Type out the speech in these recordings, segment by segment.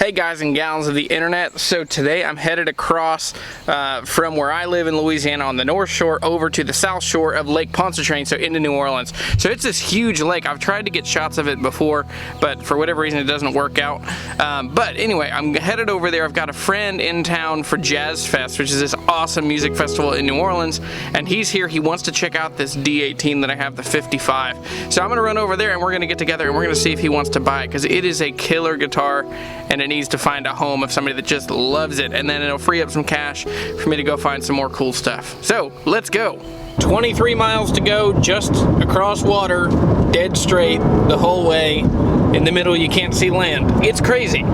Hey guys and gals of the internet, so today I'm headed across from where I live in Louisiana on the North Shore over to the South Shore of Lake Pontchartrain, so into New Orleans. So it's this huge lake. I've tried to get shots of it before, but for whatever reason it doesn't work out. But anyway, I'm headed over there. I've got a friend in town for Jazzfest, which is this awesome music festival in New Orleans, and he's here. He wants to check out this D-18 that I have, the 55. So I'm gonna run over there and we're gonna get together and we're gonna see if he wants to buy it, because it is a killer guitar and it needs to find a home of somebody that just loves it, and then it'll free up some cash for me to go find some more cool stuff. So let's go. 23 miles to go, just across water, dead straight the whole way. In the middle you can't see land. It's crazy.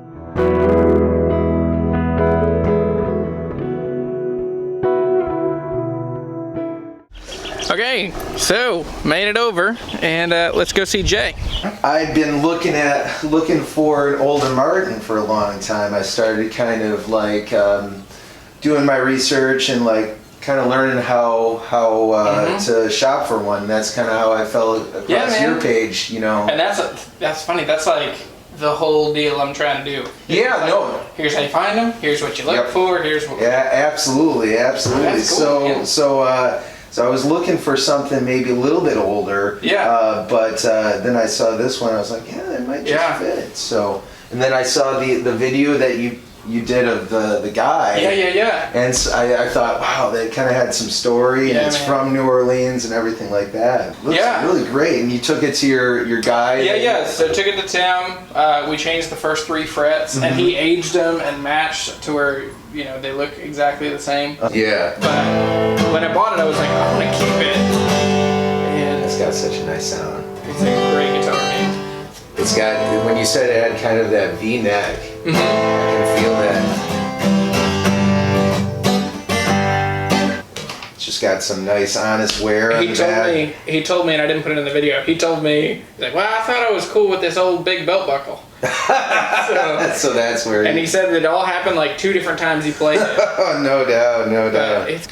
Okay, so made it over, and let's go see Jay. I've been looking for an older Martin for a long time. I started kind of like doing my research and like kind of learning how to shop for one. That's kind of how I fell across your page, you know. And that's funny. That's like the whole deal I'm trying to do. Yeah, like, no. Here's how you find them. Here's what you look for. Here's what. Yeah, absolutely. That's cool, So I was looking for something maybe a little bit older. Yeah. But then I saw this one. I was like, yeah, that might just fit. So, and then I saw the video that you did of the guy. Yeah. And so I thought, wow, that kind of had some story, and it's from New Orleans and everything like that. Looks really great. And you took it to your guy. Yeah. So took it to Tim. We changed the first 3 frets, and he aged them and matched to where, you know, they look exactly the same. Yeah. But when I bought it, I was like, I want to keep it. And it's got such a nice sound. It's a great guitar, man. It's got, when you said it had kind of that V-neck, I can feel that. It's just got some nice, honest wear on the back. He told me, and I didn't put it in the video, he told me, he's like, well, I thought I was cool with this old big belt buckle. So that's where. And he said that it all happened like 2 different times he played it. Oh, no doubt.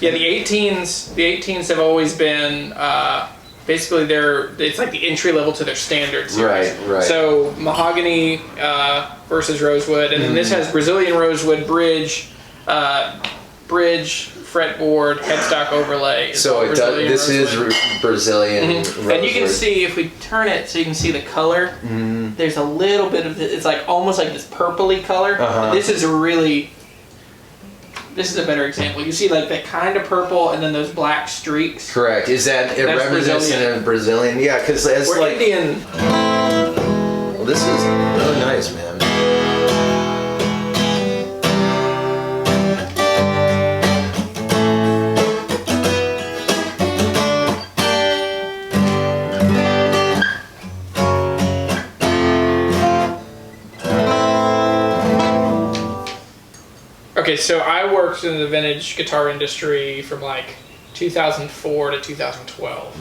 Yeah, the 18s have always been basically it's like the entry level to their standard series. Right. So mahogany versus rosewood, and then this has Brazilian rosewood bridge, fretboard, headstock overlay. So this is Brazilian rosewood. And you can see, if we turn it so you can see the color, there's a little bit of it's like almost like this purpley color. This is a better example. You see like that kind of purple and then those black streaks. Correct. Is that reminiscent of Brazilian? Yeah, because it's like Indian. Well, this is really nice, man. Okay, so I worked in the vintage guitar industry from like 2004 to 2012.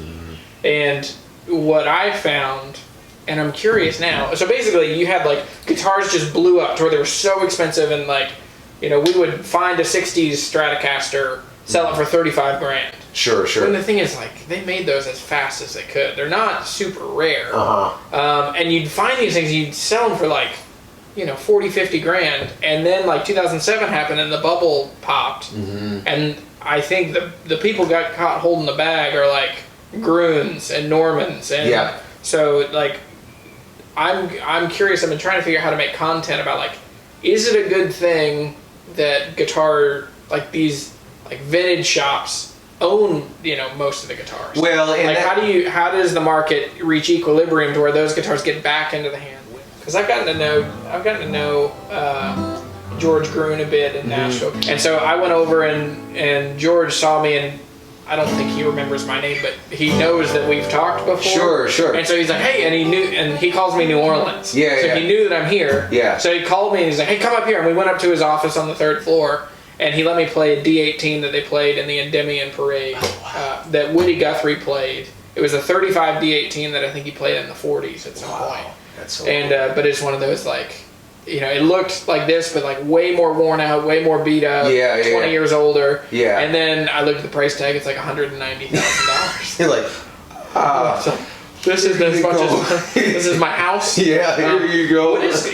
And what I found, and I'm curious now, so basically you had like guitars just blew up to where they were so expensive, and like, you know, we would find a 60s Stratocaster, sell it for 35 grand. Sure. And the thing is, like, they made those as fast as they could. They're not super rare. And you'd find these things, you'd sell them for like, you know, 40, 50 grand, and then like 2007 happened and the bubble popped, and I think the people got caught holding the bag are like Gruns and Normans, and so like I'm curious. I've been trying to figure out how to make content about, like, is it a good thing that guitar, like these like vintage shops own, you know, most of the guitars? Well, and like how does the market reach equilibrium to where those guitars get back into the hand? Because I've gotten to know George Grun a bit in Nashville, and so I went over and George saw me, and I don't think he remembers my name, but he knows that we've talked before. Sure. And so he's like, hey, and he knew, and he calls me New Orleans. So he knew that I'm here. Yeah. So he called me and he's like, hey, come up here, and we went up to his office on the 3rd floor, and he let me play a D-18 that they played in the Endymion Parade that Woody Guthrie played. It was a 35 D-18 that I think he played in the 40s at some point. That's so cool. But it's one of those, like, you know, it looked like this, but like way more worn out, way more beat up, 20 years older. Yeah. And then I looked at the price tag, it's like $190,000. You're like, this is as much as this is my house. Yeah, here you go. What is,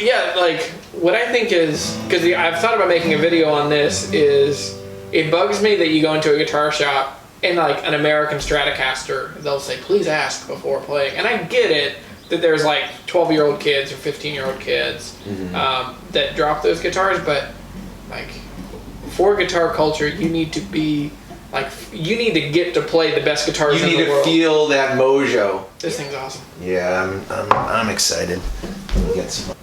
what I think is, because I've thought about making a video on this, is it bugs me that you go into a guitar shop and like an American Stratocaster, they'll say, please ask before playing. And I get it that there's like 12-year-old kids or 15-year-old kids that drop those guitars, but like for guitar culture, you need to be like, you need to get to play the best guitars in the world. You need to feel that mojo. This thing's awesome. Yeah, I'm excited. Let me get some.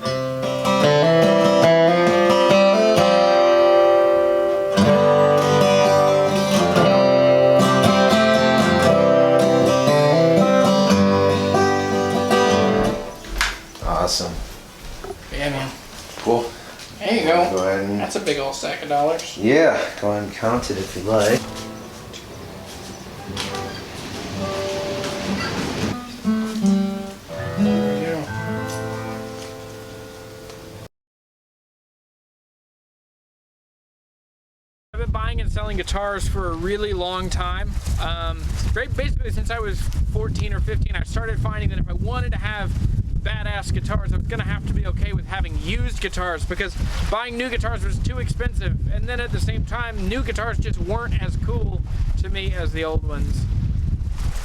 Awesome. Yeah, man. Cool. There you go. Go ahead and... That's a big old stack of dollars. Yeah, go ahead and count it if you like. There we go. I've been buying and selling guitars for a really long time. Basically since I was 14 or 15, I started finding that if I wanted to have badass guitars, I was gonna have to be okay with having used guitars, because buying new guitars was too expensive, and then at the same time new guitars just weren't as cool to me as the old ones.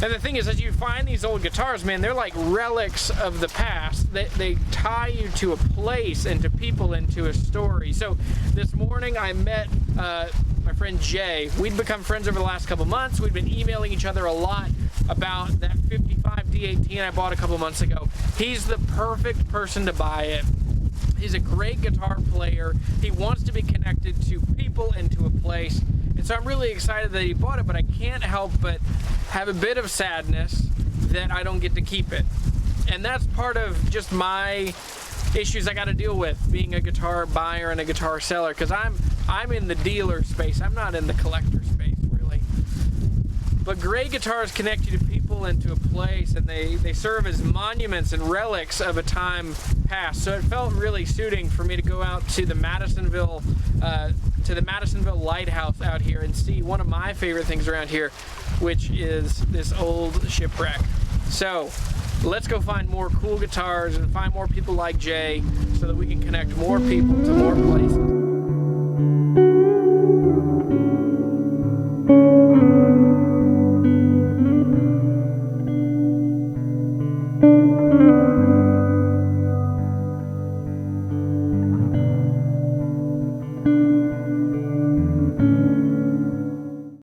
And the thing is, as you find these old guitars, man, they're like relics of the past. They tie you to a place and to people and to a story. So this morning I met my friend Jay. We'd become friends over the last couple months. We'd been emailing each other a lot about that 55 D-18 I bought a couple months ago. He's the perfect person to buy it. He's a great guitar player. He wants to be connected to people and to a place. And so I'm really excited that he bought it, but I can't help but have a bit of sadness that I don't get to keep it. And that's part of just my issues I got to deal with being a guitar buyer and a guitar seller, because I'm in the dealer space. I'm not in the collector space, really. But great guitars connect you to people and to a place, and they serve as monuments and relics of a time past. So it felt really suiting for me to go out to the Madisonville Lighthouse out here and see one of my favorite things around here, which is this old shipwreck. So let's go find more cool guitars and find more people like Jay so that we can connect more people to more places.